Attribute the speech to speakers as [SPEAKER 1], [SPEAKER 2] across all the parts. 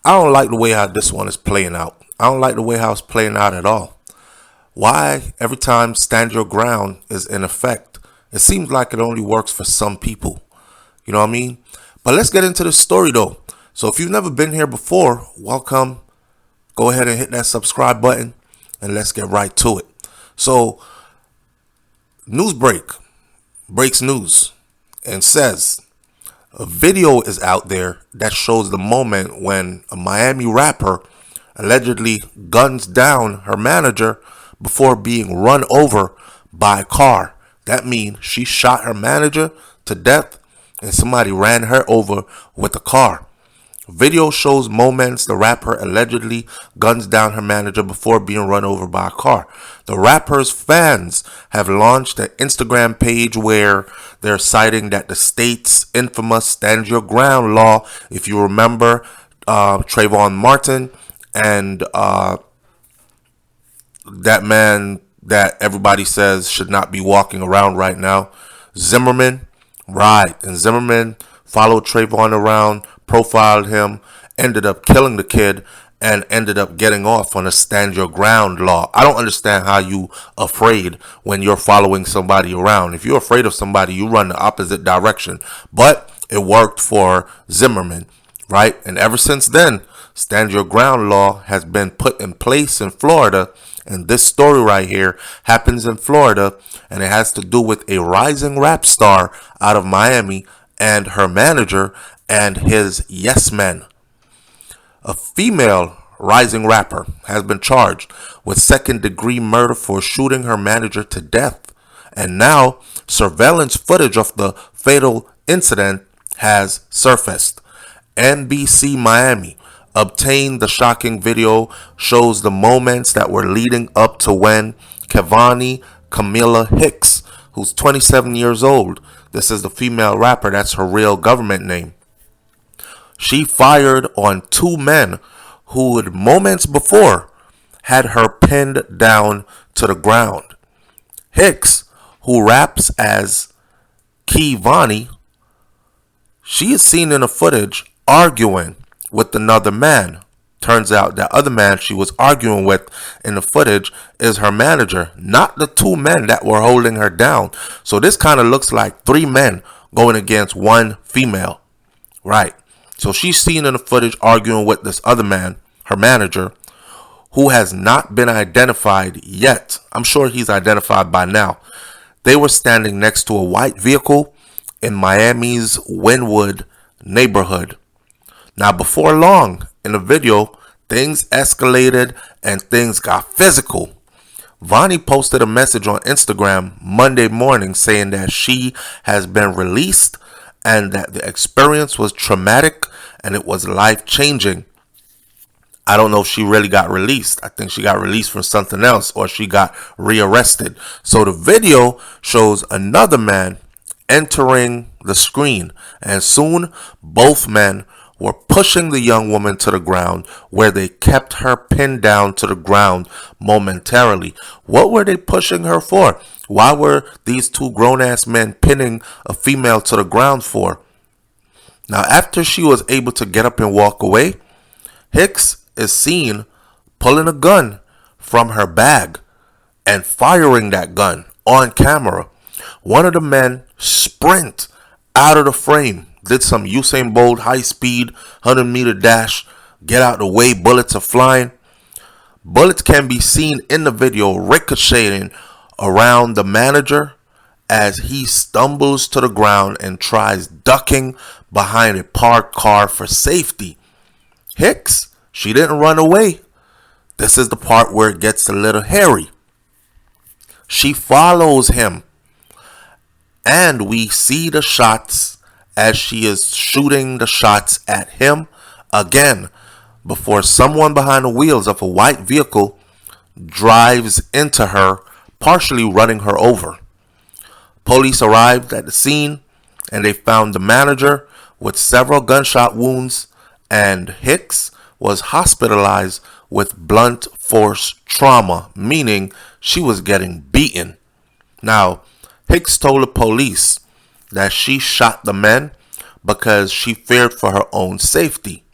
[SPEAKER 1] I don't like the way how this one is playing out. I don't like the way how it's playing out at all. Why every time stand your ground is in effect? It seems like it only works for some people. You know what I mean? But let's get into the story though. So if you've never been here before, welcome. Go ahead and hit that subscribe button and let's get right to it. So news breaks news and says a video is out there that shows the moment when a Miami rapper allegedly guns down her manager before being run over by a car. That means she shot her manager to death and somebody ran her over with a car. Video shows moments the rapper allegedly guns down her manager before being run over by a car. The rapper's fans have launched an Instagram page where they're citing that the state's infamous Stand Your Ground law, if you remember, Trayvon Martin and that man that everybody says should not be walking around right now, Zimmerman. Right, and Zimmerman followed Trayvon around, profiled him, ended up killing the kid, and ended up getting off on a stand your ground law. I don't understand how you afraid when you're following somebody around. If you're afraid of somebody, you run the opposite direction. But it worked for Zimmerman, right? And ever since then, stand your ground law has been put in place in Florida. And this story right here happens in Florida, and it has to do with a rising rap star out of Miami and her manager and his yes men. A female rising rapper has been charged with second-degree murder for shooting her manager to death. And now surveillance footage of the fatal incident has surfaced. NBC Miami obtained the shocking video, shows the moments that were leading up to when Vhani Camilla Hicks, who's 27 years old, this is the female rapper, that's her real government name, she fired on two men who had moments before had her pinned down to the ground. Hicks, who raps as Vhani, she is seen in the footage arguing with another man. Turns out that other man she was arguing with in the footage is her manager, not the two men that were holding her down. So this kind of looks like three men going against one female. Right. So she's seen in the footage arguing with this other man, her manager, who has not been identified yet. I'm sure he's identified by now. They were standing next to a white vehicle in Miami's Wynwood neighborhood. Now, before long in the video, things escalated and things got physical. Vhani posted a message on Instagram Monday morning saying that she has been released and that the experience was traumatic and it was life-changing. I don't know if she really got released. I think she got released from something else or she got rearrested. So the video shows another man entering the screen, and soon both men were pushing the young woman to the ground, where they kept her pinned down to the ground momentarily. What were they pushing her for? Why were these two grown-ass men pinning a female to the ground for? Now, after she was able to get up and walk away, Hicks is seen pulling a gun from her bag and firing that gun on camera. One of the men sprint out of the frame, did some Usain Bolt high-speed 100-meter dash, get out the way, bullets are flying. Bullets can be seen in the video ricocheting around the manager as he stumbles to the ground and tries ducking behind a parked car for safety. Hicks, she didn't run away. This is the part where it gets a little hairy. She follows him, and we see the shots as she is shooting the shots at him again before someone behind the wheels of a white vehicle drives into her, partially running her over. Police arrived at the scene and they found the manager with several gunshot wounds, and Hicks was hospitalized with blunt force trauma, meaning she was getting beaten. Now, Hicks told the police that she shot the men because she feared for her own safety.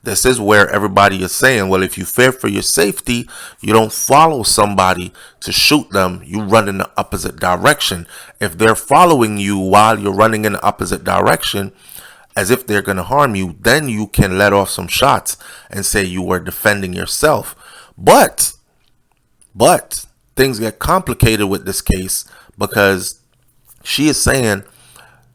[SPEAKER 1] This is where everybody is saying, well, if you fear for your safety, you don't follow somebody to shoot them. You run in the opposite direction. If they're following you while you're running in the opposite direction, as if they're going to harm you, then you can let off some shots and say you were defending yourself. But things get complicated with this case because she is saying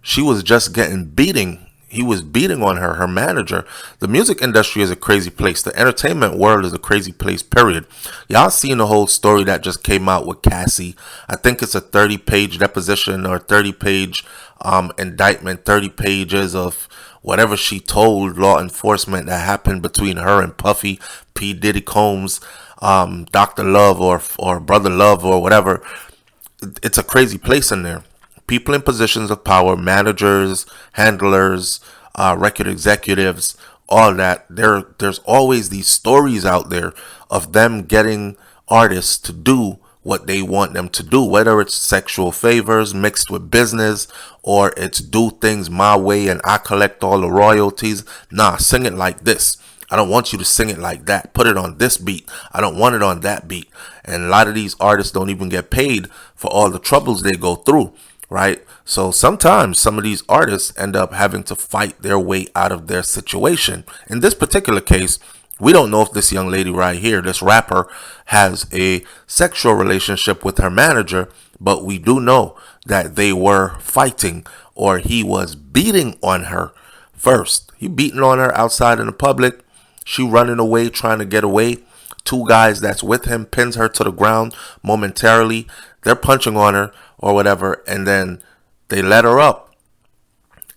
[SPEAKER 1] she was just getting beating. He was beating on her manager. The music industry is a crazy place. The entertainment world is a crazy place, period. Y'all seen the whole story that just came out with Cassie. I think it's a 30-page deposition or 30-page indictment, 30 pages of whatever she told law enforcement that happened between her and Puffy, P. Diddy Combs, Dr. Love or Brother Love or whatever. It's a crazy place in there. People in positions of power, managers, handlers, record executives, all that. There's always these stories out there of them getting artists to do what they want them to do, whether it's sexual favors mixed with business or it's do things my way and I collect all the royalties. Nah, sing it like this. I don't want you to sing it like that. Put it on this beat. I don't want it on that beat. And a lot of these artists don't even get paid for all the troubles they go through, right? So sometimes some of these artists end up having to fight their way out of their situation. In this particular case, we don't know if this young lady right here, this rapper, has a sexual relationship with her manager, but we do know that they were fighting, or he was beating on her first. He beating on her outside in the public. She running away, trying to get away. Two guys that's with him pins her to the ground momentarily. They're punching on her or whatever, and then they let her up.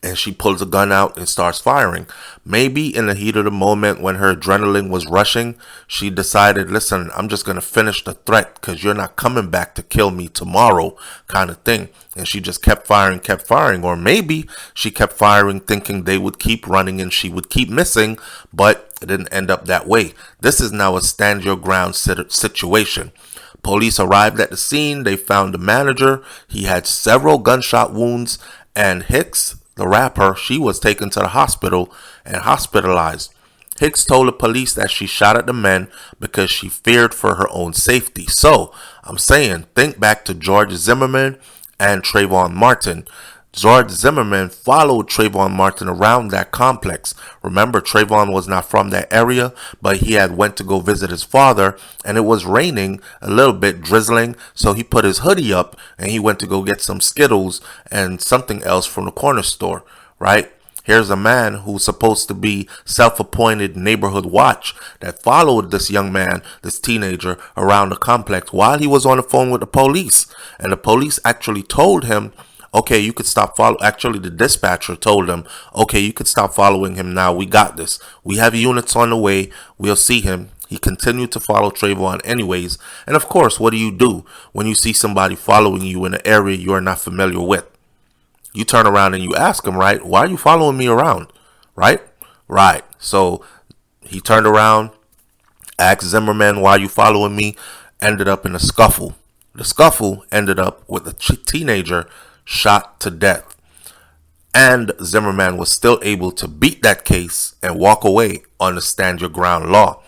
[SPEAKER 1] And she pulls a gun out and starts firing. Maybe in the heat of the moment when her adrenaline was rushing, she decided, listen, I'm just going to finish the threat because you're not coming back to kill me tomorrow kind of thing. And she just kept firing. Or maybe she kept firing thinking they would keep running and she would keep missing, but it didn't end up that way. This is now a stand your ground situation. Police arrived at the scene. They found the manager. He had several gunshot wounds, and Hicks, the rapper, she was taken to the hospital and hospitalized. Hicks told the police that she shot at the men because she feared for her own safety. So, I'm saying, think back to George Zimmerman and Trayvon Martin. George Zimmerman followed Trayvon Martin around that complex. Remember, Trayvon was not from that area, but he had went to go visit his father, and it was raining a little bit, drizzling, so he put his hoodie up, and he went to go get some Skittles and something else from the corner store, right? Here's a man who's supposed to be self-appointed neighborhood watch that followed this young man, this teenager, around the complex while he was on the phone with the police. And the police actually told him, okay, you could stop following. Actually, the dispatcher told him, okay, you could stop following him now. We got this. We have units on the way. We'll see him. He continued to follow Trayvon anyways. And of course, what do you do when you see somebody following you in an area you're not familiar with? You turn around and you ask him, right? Why are you following me around? Right? Right. So he turned around, asked Zimmerman, why are you following me? Ended up in a scuffle. The scuffle ended up with a teenager shot to death. And Zimmerman was still able to beat that case and walk away on the stand your ground law.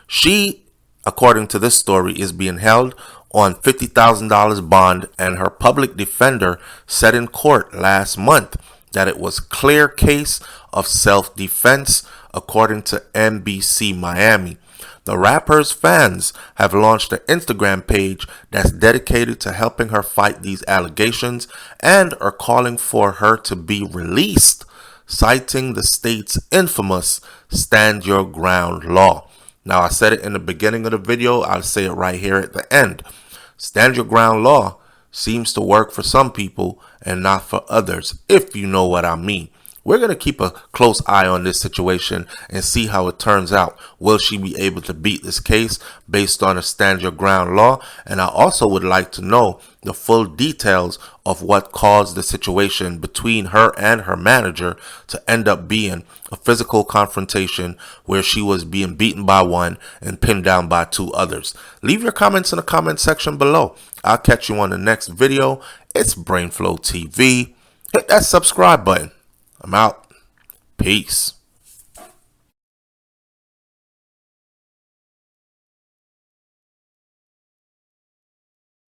[SPEAKER 1] She, according to this story, is being held on $50,000 bond, and her public defender said in court last month that it was clear case of self-defense, according to NBC Miami. The rapper's fans have launched an Instagram page that's dedicated to helping her fight these allegations and are calling for her to be released, citing the state's infamous Stand Your Ground law. Now, I said it in the beginning of the video. I'll say it right here at the end. Stand Your Ground law seems to work for some people and not for others, if you know what I mean. We're going to keep a close eye on this situation and see how it turns out. Will she be able to beat this case based on a stand your ground law? And I also would like to know the full details of what caused the situation between her and her manager to end up being a physical confrontation where she was being beaten by one and pinned down by two others. Leave your comments in the comment section below. I'll catch you on the next video. It's BrainFlow TV. Hit that subscribe button. I'm out. Peace.